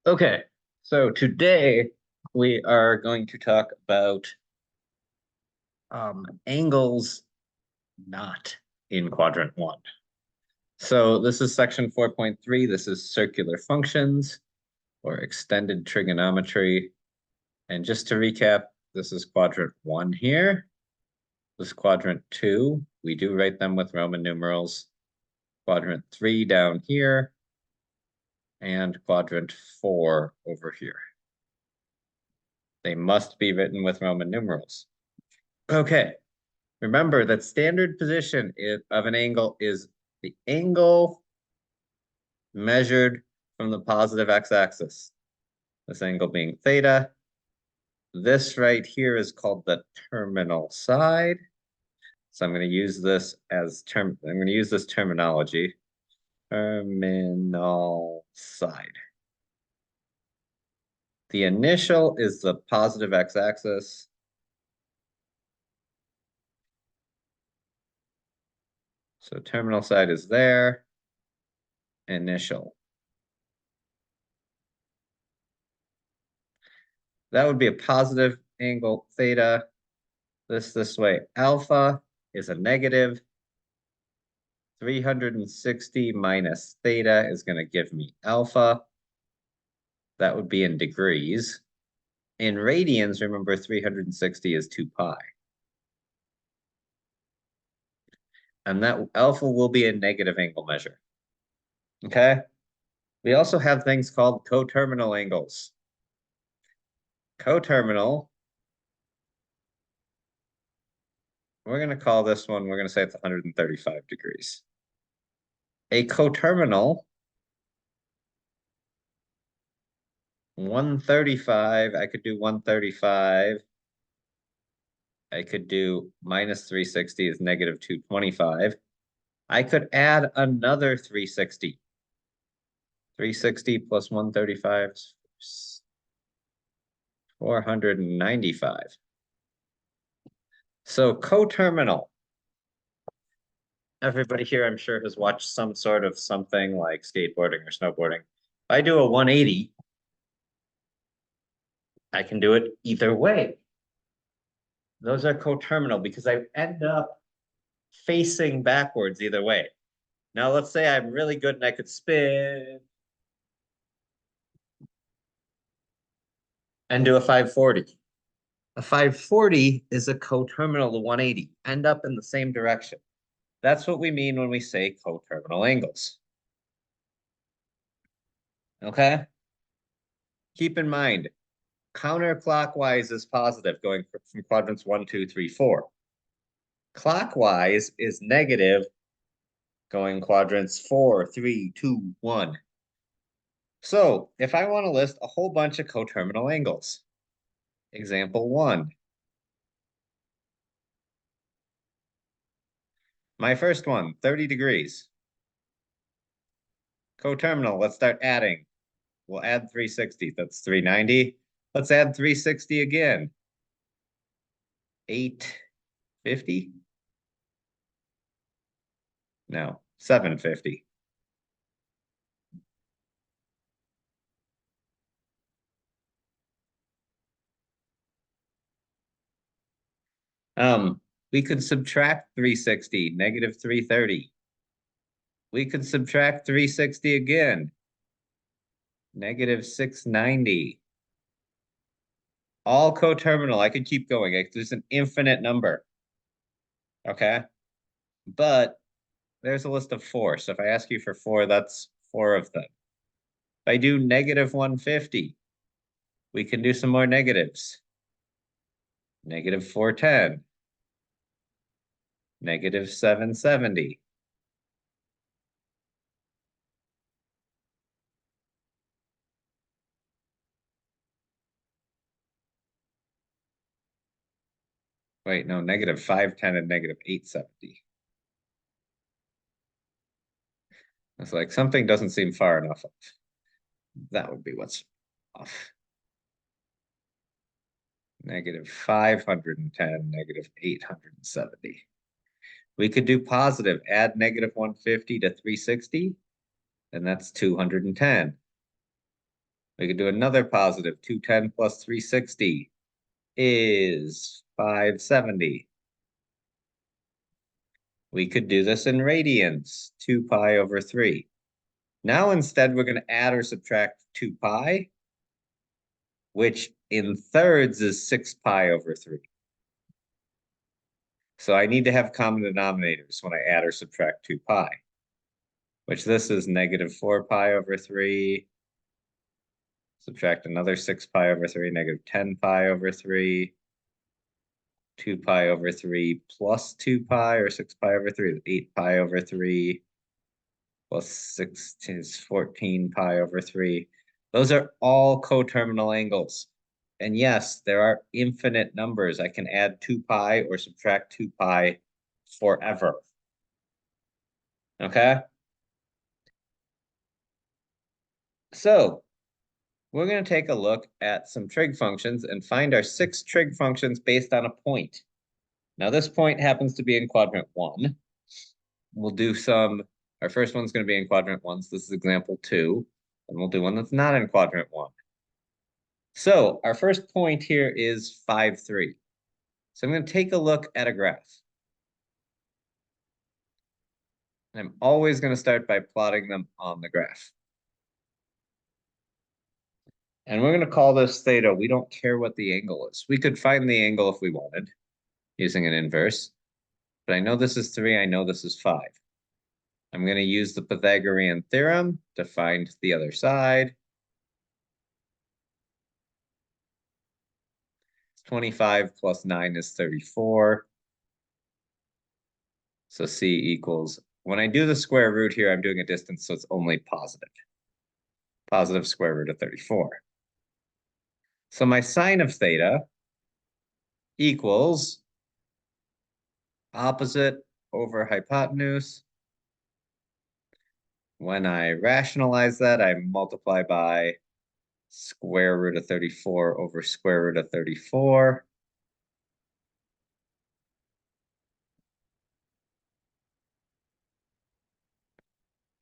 Okay, so today we are going to talk about angles not in quadrant one. So this is section 4.3. This is circular functions or extended trigonometry. And just to recap, this is quadrant one here. This is quadrant two. We do write them with Roman numerals. Quadrant three down here. And quadrant four over here. They must be written with Roman numerals. Okay, remember that standard position of an angle is the angle measured from the positive x-axis. This angle being theta. This right here is called the terminal side. So I'm going to use this terminology. Terminal side. The initial is the positive x-axis. So terminal side is there. Initial. That would be a positive angle theta. This way. Alpha is a negative. 360 minus theta is going to give me alpha. That would be in degrees. In radians, remember 360 is 2 pi. And that alpha will be a negative angle measure. Okay? We also have things called coterminal angles. Coterminal, we're going to call this one, we're going to say it's 135 degrees. A coterminal, 135, I could do 135. I could do minus 360 is negative 225. I could add another 360. 360 plus 135 is 495. So coterminal. Everybody here, I'm sure, has watched some sort of something like skateboarding or snowboarding. If I do a 180, I can do it either way. Those are coterminal because I end up facing backwards either way. Now, let's say I'm really good and I could spin and do a 540. A 540 is a coterminal to 180, end up in the same direction. That's what we mean when we say coterminal angles. Okay? Keep in mind, counterclockwise is positive, going from quadrants 1, 2, 3, 4. Clockwise is negative, going quadrants 4, 3, 2, 1. So if I want to list a whole bunch of coterminal angles, example 1. My first one, 30 degrees. Coterminal, let's start adding. We'll add 360, that's 390. Let's add 360 again. 850? No, 750. We could subtract 360, negative 330. We could subtract 360 again, negative 690. All coterminal, I could keep going. There's an infinite number. Okay? But there's a list of 4. So if I ask you for 4, that's 4 of them. If I do negative 150, we can do some more negatives. Negative 410. Negative 770. Wait, no, negative 510 and negative 870. It's like something doesn't seem far enough off. That would be what's off. Negative 510, negative 870. We could do positive, add negative 150 to 360, and that's 210. We could do another positive. 210 plus 360 is 570. We could do this in radians, 2 pi over 3. Now instead, we're going to add or subtract 2 pi, which in thirds is 6 pi over 3. So I need to have common denominators when I add or subtract 2 pi, which this is negative 4 pi over 3. Subtract another 6 pi over 3, negative 10 pi over 3. 2 pi over 3 plus 2 pi, or 6 pi over 3 is 8 pi over 3. Plus 6 is 14 pi over 3. Those are all coterminal angles. And yes, there are infinite numbers. I can add 2 pi or subtract 2 pi forever. Okay? So we're going to take a look at some trig functions and find our 6 trig functions based on a point. Now this point happens to be in quadrant 1. We'll do our first one's going to be in quadrant 1, so this is example 2. And we'll do one that's not in quadrant 1. So our first point here is 5, 3. So I'm going to take a look at a graph. And I'm always going to start by plotting them on the graph. And we're going to call this theta. We don't care what the angle is. We could find the angle if we wanted using an inverse. But I know this is 3. I know this is 5. I'm going to use the Pythagorean theorem to find the other side. 25 plus 9 is 34. So C equals, when I do the square root here, I'm doing a distance, so it's only positive. Positive square root of 34. So my sine of theta equals opposite over hypotenuse. When I rationalize that, I multiply by square root of 34 over square root of 34.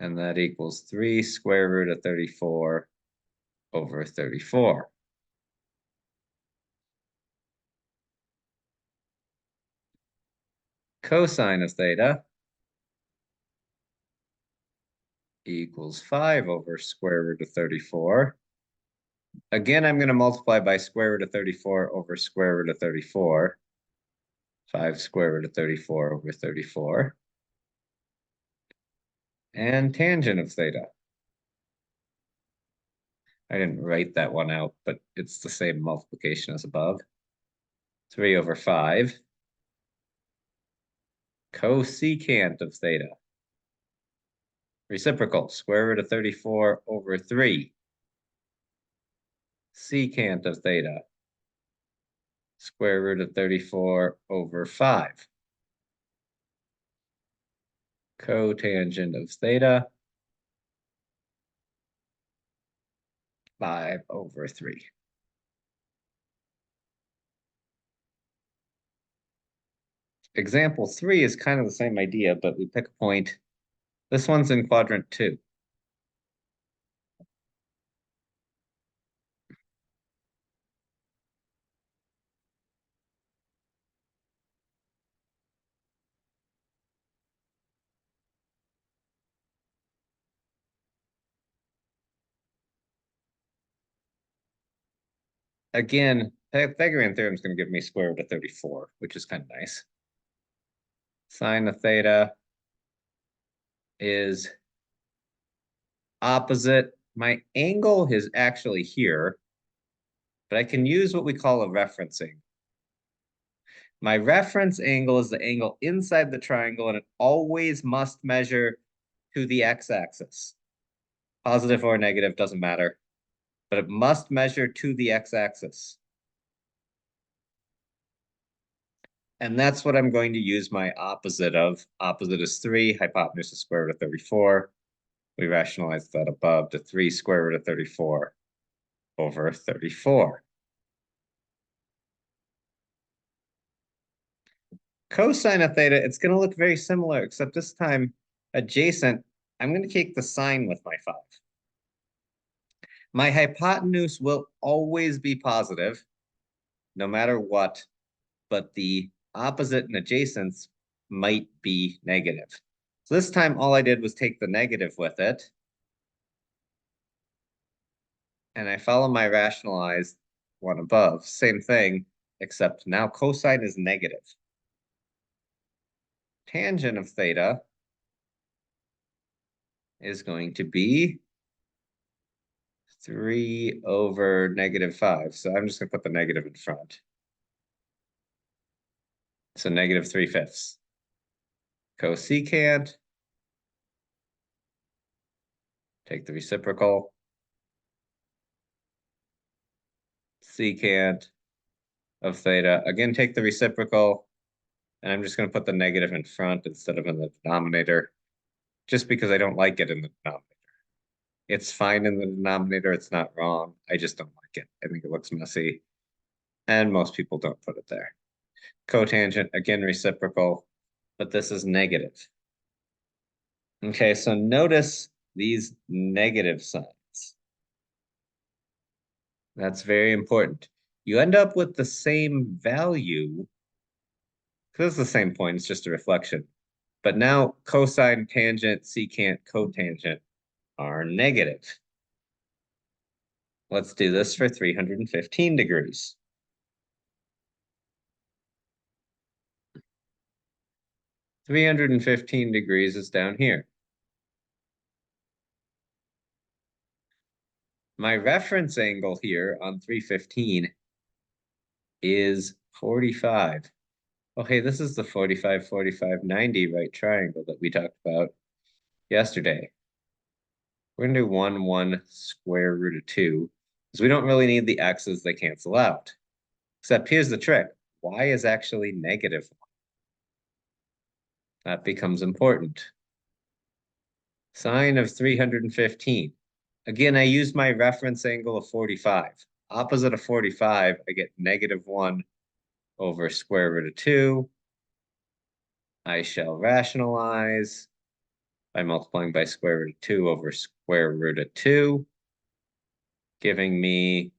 And that equals 3 square root of 34 over 34. Cosine of theta equals 5 over square root of 34. Again, I'm going to multiply by square root of 34 over square root of 34. 5 square root of 34 over 34. And tangent of theta. I didn't write that one out, but it's the same multiplication as above. 3 over 5. Cosecant of theta. Reciprocal, square root of 34 over 3. Secant of theta. Square root of 34 over 5. Cotangent of theta. 5 over 3. Example 3 is kind of the same idea, but we pick a point. This one's in quadrant 2. Again, Pythagorean theorem is going to give me square root of 34, which is kind of nice. Sine of theta is opposite. My angle is actually here, but I can use what we call a referencing. My reference angle is the angle inside the triangle, and it always must measure to the x-axis. Positive or negative, doesn't matter, but it must measure to the x-axis. And that's what I'm going to use my opposite of. Opposite is 3, hypotenuse is square root of 34. We rationalize that above to 3 square root of 34 over 34. Cosine of theta, it's going to look very similar, except this time adjacent, I'm going to take the sine with my 5. My hypotenuse will always be positive, no matter what, but the opposite and adjacents might be negative. So this time, all I did was take the negative with it, and I follow my rationalized one above. Same thing, except now cosine is negative. Tangent of theta is going to be 3 over -5. So I'm just going to put the negative in front. So -3/5. Cosecant. Take the reciprocal. Secant of theta. Again, take the reciprocal. And I'm just going to put the negative in front instead of in the denominator, just because I don't like it in the denominator. It's fine in the denominator. It's not wrong. I just don't like it. I think it looks messy. And most people don't put it there. Cotangent, again, reciprocal, but this is negative. Okay, so notice these negative signs. That's very important. You end up with the same value, because it's the same point, it's just a reflection. But now cosine, tangent, secant, cotangent are negative. Let's do this for 315 degrees. 315 degrees is down here. My reference angle here on 315 is 45. Okay, this is the 45, 45, 90 right triangle that we talked about yesterday. We're going to do 1, 1 square root of 2, because we don't really need the x's, they cancel out. Except here's the trick. Y is actually -1. That becomes important. Sine of 315. Again, I use my reference angle of 45. Opposite of 45, I get -1 over square root of 2. I shall rationalize by multiplying by square root of 2 over square root of 2, giving me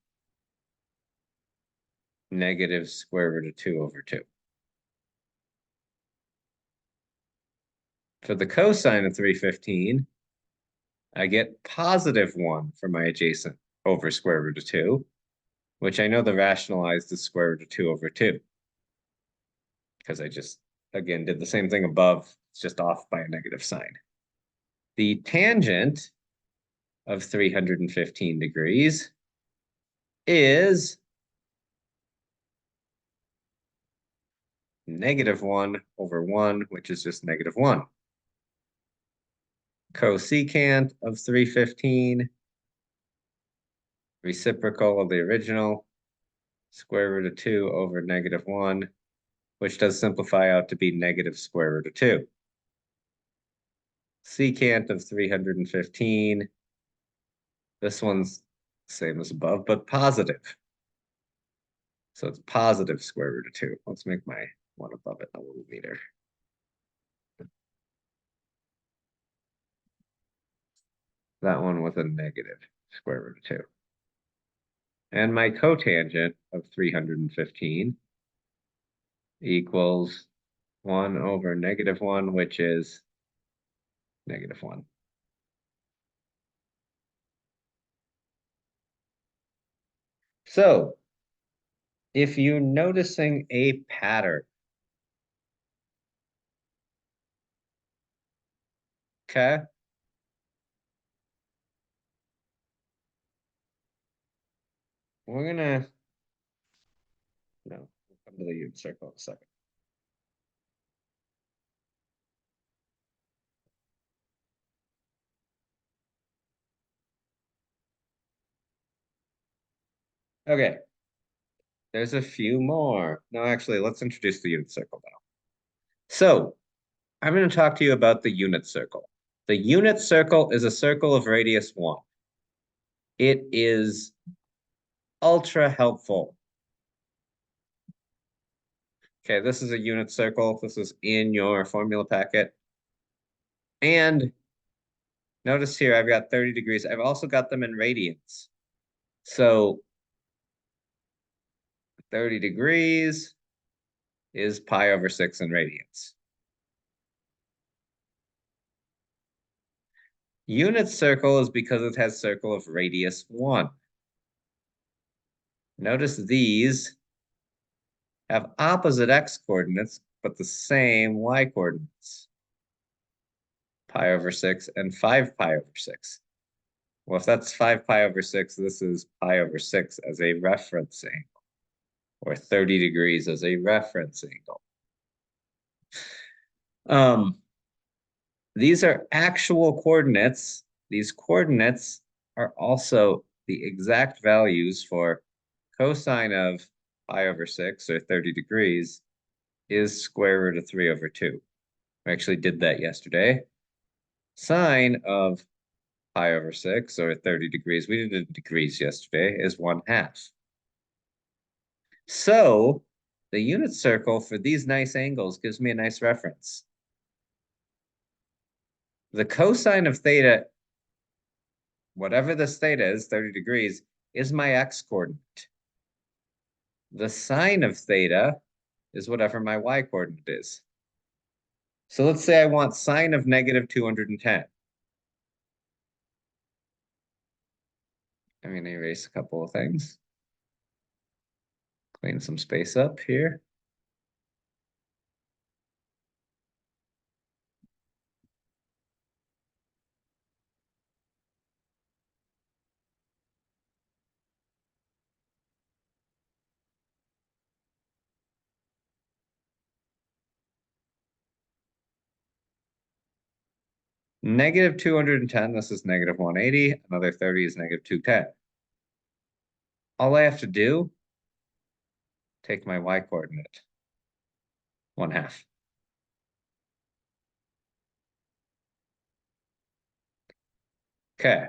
negative square root of 2 over 2. For the cosine of 315, I get +1 for my adjacent over square root of 2, which I know the rationalized is square root of 2 over 2. Because I just, again, did the same thing above. It's just off by a negative sign. The tangent of 315 degrees is -1 over 1, which is just -1. Cosecant of 315, reciprocal of the original, square root of 2 over -1, which does simplify out to be negative square root of 2. Secant of 315, this one's same as above, but positive. So it's positive square root of 2. Let's make my one above it a little neater. That one was a negative square root of 2. And my cotangent of 315 equals 1 over -1, which is -1. So if you're noticing a pattern, okay? We're gonna, no, we'll come to the unit circle in a second. Okay, there's a few more. No, actually, let's introduce the unit circle now. So I'm going to talk to you about the unit circle. The unit circle is a circle of radius 1. It is ultra helpful. Okay, this is a unit circle. This is in your formula packet. And notice here, I've got 30 degrees. I've also got them in radians. So 30 degrees is pi over 6 in radians. Unit circle is because it has circle of radius 1. Notice these have opposite x coordinates, but the same y coordinates. Pi over 6 and 5 pi over 6. Well, if that's 5 pi over 6, this is pi over 6 as a reference angle, or 30 degrees as a reference angle. These are actual coordinates. These coordinates are also the exact values for cosine of pi over 6, or 30 degrees, is square root of 3 over 2. We actually did that yesterday. Sine of pi over 6, or 30 degrees, we did it in degrees yesterday, is 1/2. So the unit circle for these nice angles gives me a nice reference. The cosine of theta, whatever this theta is, 30 degrees, is my x coordinate. The sine of theta is whatever my y coordinate is. So let's say I want sine of negative 210. I'm going to erase a couple of things. Clean some space up here. Negative 210, this is negative 180. Another 30 is negative 210. All I have to do, take my y coordinate, 1/2. Okay.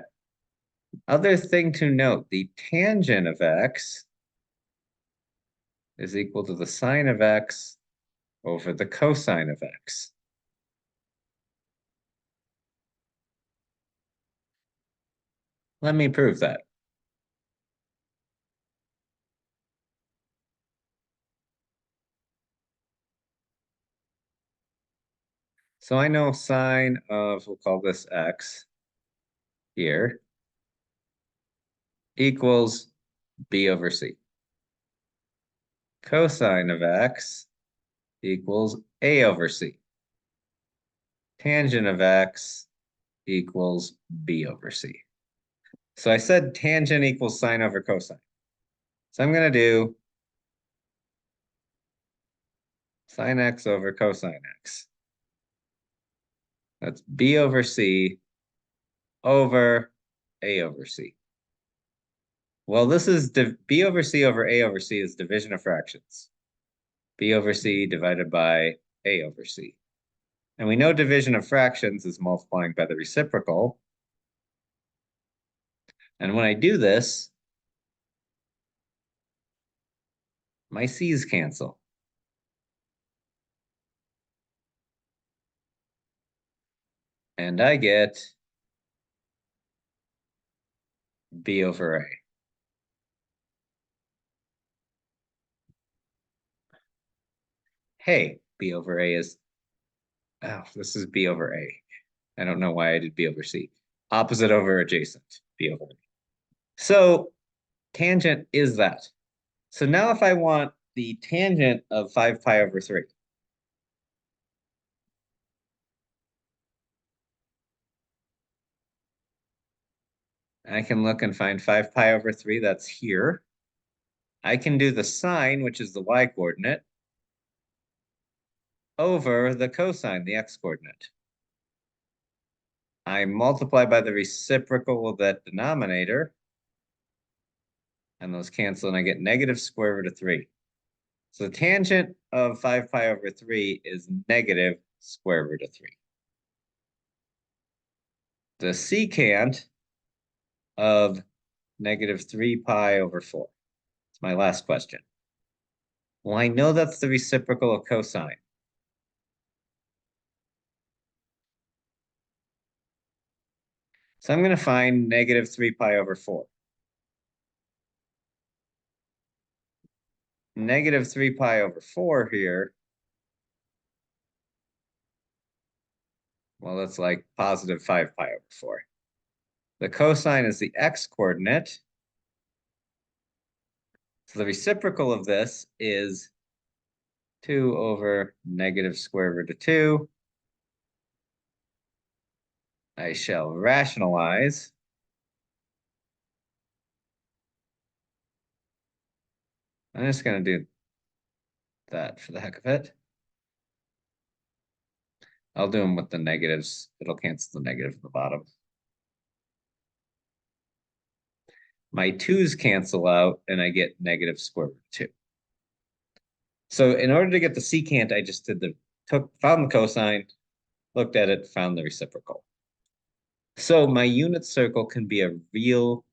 Other thing to note, the tangent of x is equal to the sine of x over the cosine of x. Let me prove that. So I know sine of, we'll call this x here, equals b over c. Cosine of x equals a over c. Tangent of x equals b over c. So I said tangent equals sine over cosine. So I'm going to do sine x over cosine x. That's b over c over a over c. Well, this is b over c over a over c is division of fractions. B over c divided by a over c. And we know division of fractions is multiplying by the reciprocal. And when I do this, my c's cancel. And I get b over a. Hey, b over a is, oh, this is b over a. I don't know why I did b over c. Opposite over adjacent, b over a. So tangent is that. So now if I want the tangent of 5 pi over 3, I can look and find 5 pi over 3, that's here. I can do the sine, which is the y coordinate, over the cosine, the x coordinate. I multiply by the reciprocal of that denominator, and those cancel, and I get negative square root of 3. So the tangent of 5 pi over 3 is negative square root of 3. The secant of negative 3 pi over 4. It's my last question. Well, I know that's the reciprocal of cosine. So I'm going to find negative 3 pi over 4. negative 3 pi over 4 here. Well, that's like positive 5 pi over 4. The cosine is the x-coordinate. So the reciprocal of this is 2 over negative square root of 2. I shall rationalize. I'm just going to do that for the heck of it. I'll do them with the negatives. It'll cancel the negative at the bottom. My 2's cancel out, and I get negative square root of 2. So in order to get the secant, I just found the cosine, looked at it, found the reciprocal. So my unit circle can be a real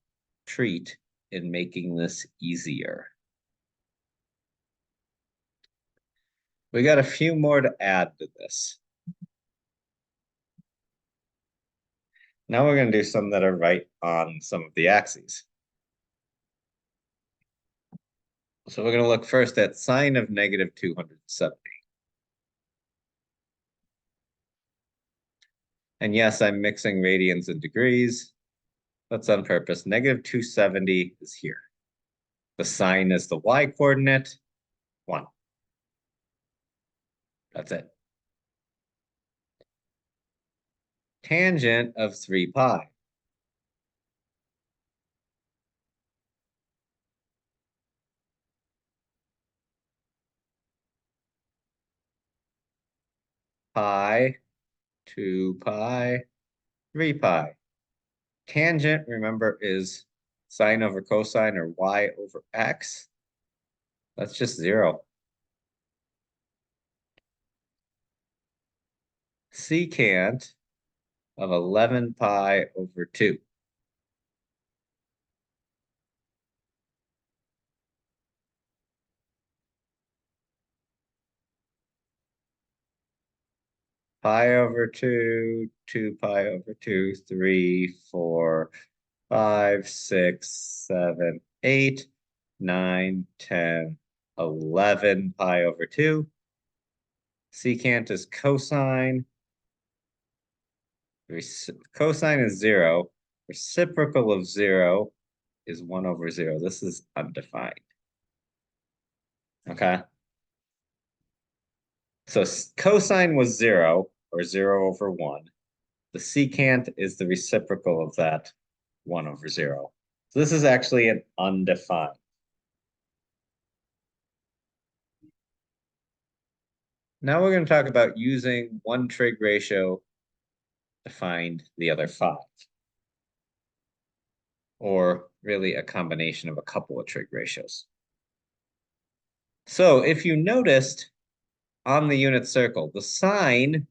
treat in making this easier. We got a few more to add to this. Now we're going to do some that are right on some of the axes. So we're going to look first at sine of negative 270. And yes, I'm mixing radians and degrees. That's on purpose. Negative 270 is here. The sine is the y-coordinate, 1. That's it. Tangent of 3 pi. Pi, 2 pi, 3 pi. Tangent, remember, is sine over cosine or y over x. That's just 0. Secant of 11 pi over 2. Pi over 2, 2 pi over 2, 3, 4, 5, 6, 7, 8, 9, 10, 11 pi over 2. Secant is cosine. Cosine is 0. Reciprocal of 0 is 1 over 0. This is undefined. Okay. So cosine was 0, or 0 over 1. The secant is the reciprocal of that 1 over 0. So this is actually an undefined. Now we're going to talk about using one trig ratio to find the other 5. Or really a combination of a couple of trig ratios. So if you noticed on the unit circle, the sign,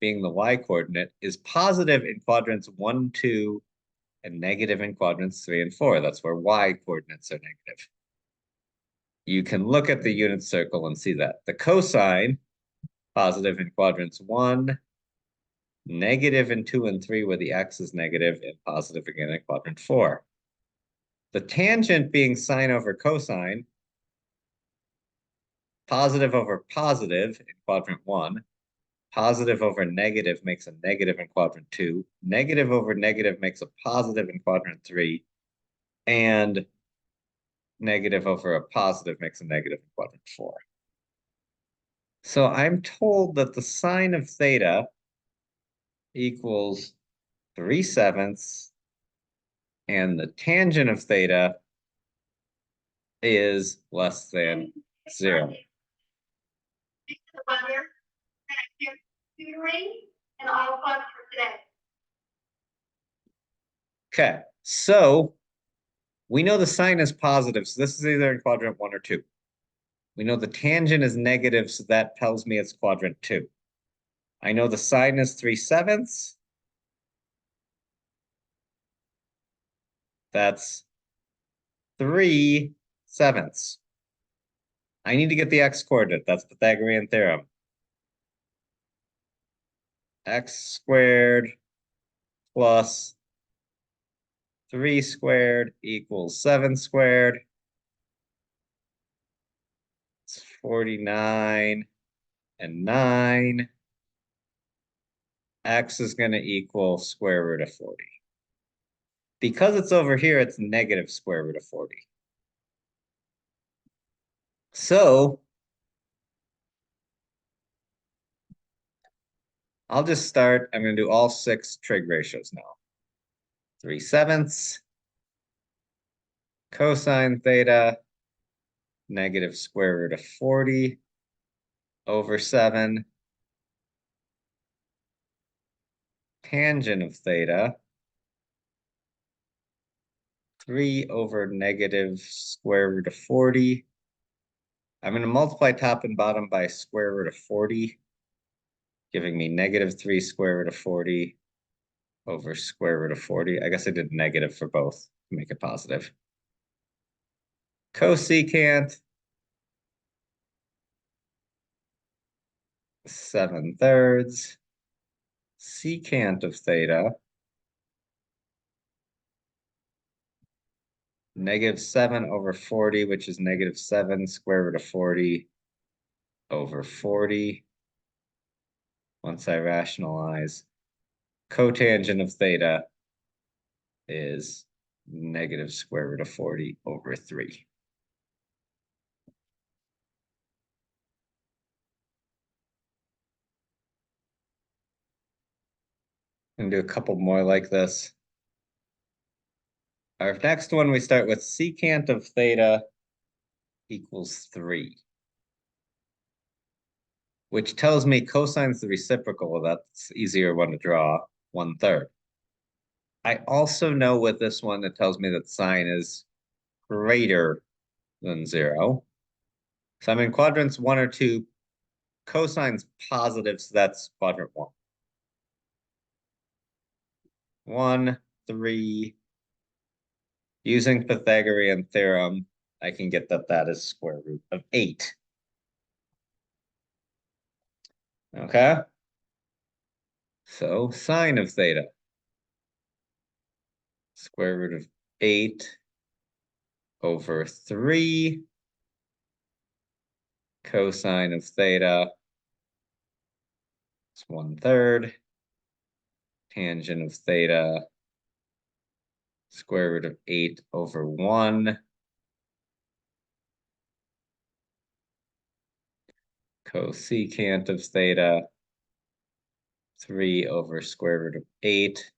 being the y-coordinate, is positive in quadrants 1, 2, and negative in quadrants 3 and 4. That's where y-coordinates are negative. You can look at the unit circle and see that. The cosine, positive in quadrants 1, negative in 2 and 3, where the x is negative, and positive again in quadrant 4. The tangent being sine over cosine, positive over positive in quadrant 1, positive over negative makes a negative in quadrant 2, negative over negative makes a positive in quadrant 3, and negative over a positive makes a negative in quadrant 4. So I'm told that the sine of theta equals 3/7, and the tangent of theta is less than 0. Okay, so we know the sine is positive, so this is either in quadrant 1 or 2. We know the tangent is negative, so that tells me it's quadrant 2. I know the sine is 3/7. That's 3/7. I need to get the x-coordinate. That's Pythagorean theorem. X squared plus 3 squared equals 7 squared. 49 and 9. X is going to equal square root of 40. Because it's over here, it's negative square root of 40. So I'll just start. I'm going to do all 6 trig ratios now. 3/7 cosine theta, negative square root of 40 over 7, tangent of theta, 3 over negative square root of 40. I'm going to multiply top and bottom by square root of 40, giving me negative 3 square root of 40 over square root of 40. I guess I did negative for both to make it positive. Cosecant, 7/3. Secant of theta, negative 7 over 40, which is negative 7 square root of 40 over 40. Once I rationalize, cotangent of theta is negative square root of 40 over 3. And do a couple more like this. Our next one, we start with secant of theta equals 3, which tells me cosine's the reciprocal of that. That's the easier one to draw, 1/3. I also know with this one, it tells me that sine is greater than 0. So I'm in quadrants 1 or 2. Cosine's positive, so that's quadrant 1. 1, 3. Using Pythagorean theorem, I can get that that is square root of 8. Okay? So sine of theta, square root of 8 over 3. Cosine of theta is 1/3. Tangent of theta, square root of 8 over 1. Cosecant of theta, 3 over square root of 8.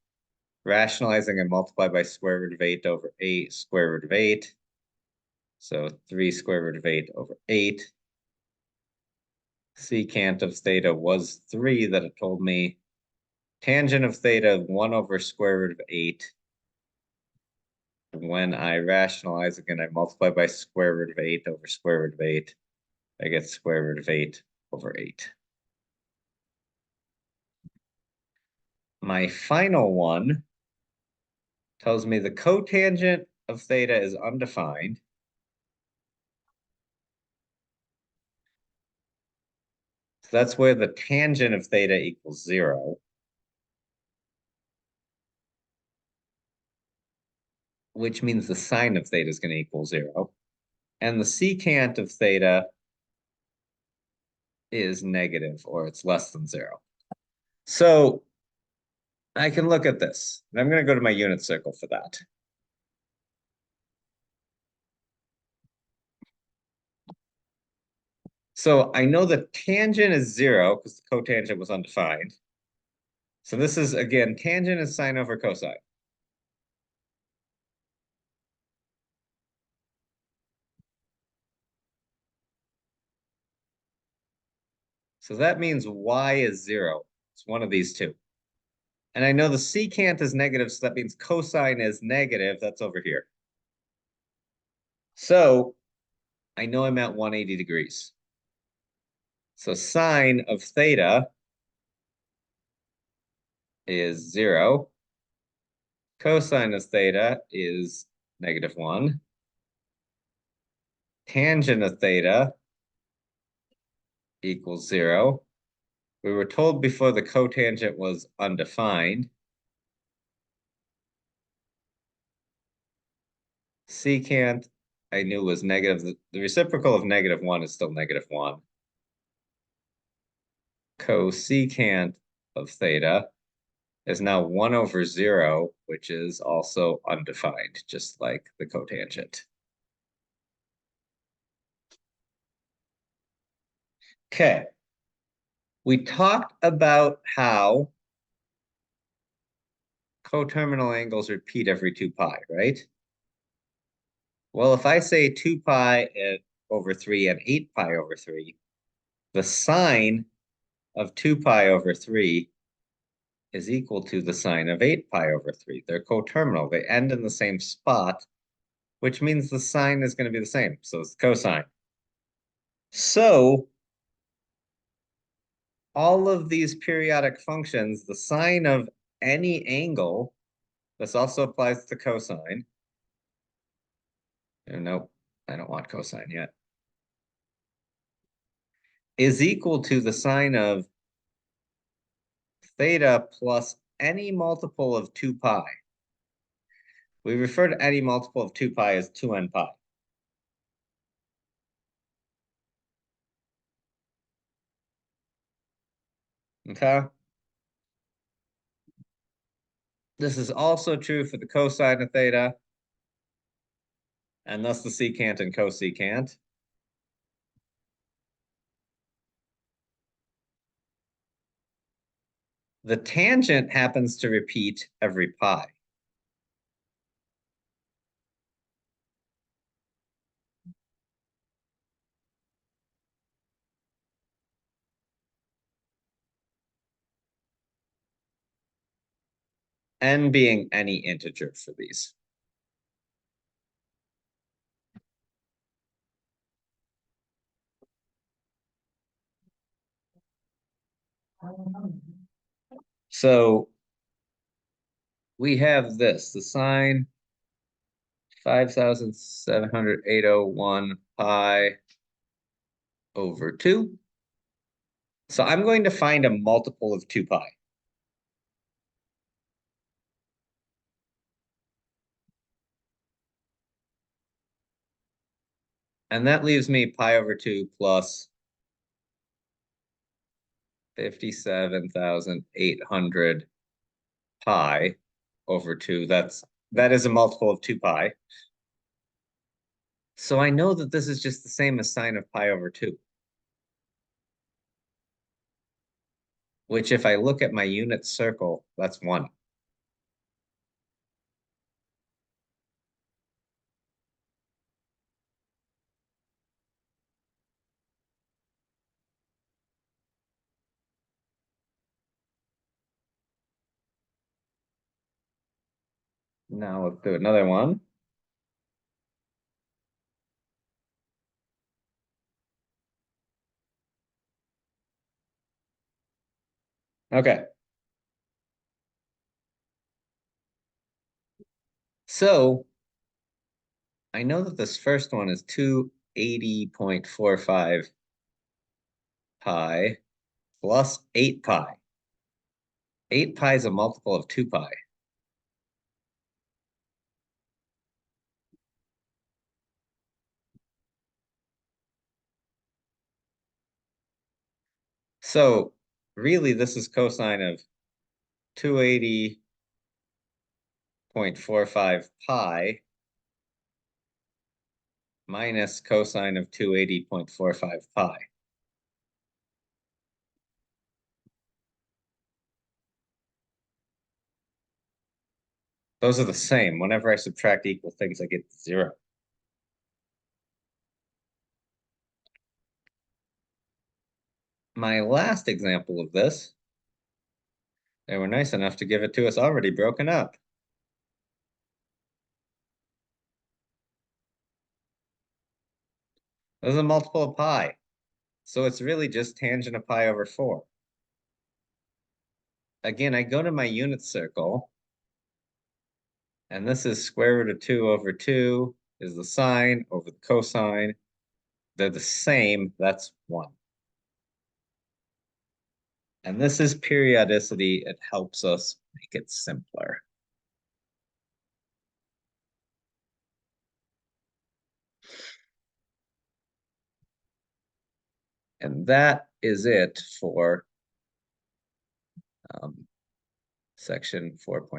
Rationalizing and multiply by square root of 8 over 8, square root of 8. So 3 square root of 8 over 8. Secant of theta was 3 that it told me. Tangent of theta, 1 over square root of 8. When I rationalize again, I multiply by square root of 8 over square root of 8. I get square root of 8 over 8. My final one tells me the cotangent of theta is undefined. So that's where the tangent of theta equals 0. Which means the sine of theta is going to equal 0. And the secant of theta is negative, or it's less than 0. So I can look at this. And I'm going to go to my unit circle for that. So I know the tangent is 0 because the cotangent was undefined. So this is, again, tangent is sine over cosine. So that means y is 0. It's one of these two. And I know the secant is negative, so that means cosine is negative. That's over here. So I know I'm at 180 degrees. So sine of theta is 0. Cosine of theta is -1. Tangent of theta equals 0. We were told before the cotangent was undefined. Secant I knew was negative. The reciprocal of -1 is still -1. Cosecant of theta is now 1 over 0, which is also undefined, just like the cotangent. Okay. We talked about how coterminal angles repeat every 2 pi, right? Well, if I say 2 pi over 3 and 8 pi over 3, the sine of 2 pi over 3 is equal to the sine of 8 pi over 3. They're coterminal. They end in the same spot, which means the sine is going to be the same. So it's cosine. So all of these periodic functions, the sine of any angle, this also applies to cosine. Oh, nope, I don't want cosine yet. Is equal to the sine of theta plus any multiple of 2 pi. We refer to any multiple of 2 pi as 2n pi. Okay? This is also true for the cosine of theta, and thus the secant and cosecant. The tangent happens to repeat every pi. N being any integer for these. So we have this, the sine 5,708.01 pi over 2. So I'm going to find a multiple of 2 pi. And that leaves me pi over 2 plus 57,800 pi over 2. That is a multiple of 2 pi. So I know that this is just the same as sine of pi over 2. Which if I look at my unit circle, that's 1. Now let's do another one. Okay. So I know that this first one is 280.45 pi plus 8 pi. 8 pi is a multiple of 2 pi. So really, this is cosine of 280.45 pi minus cosine of 280.45 pi. Those are the same. Whenever I subtract equal things, I get 0. My last example of this, they were nice enough to give it to us already broken up. This is a multiple of pi. So it's really just tangent of pi over 4. Again, I go to my unit circle, and this is square root of 2 over 2 is the sine over the cosine. They're the same, that's 1. And this is periodicity. It helps us make it simpler. And that is it for section 4.3.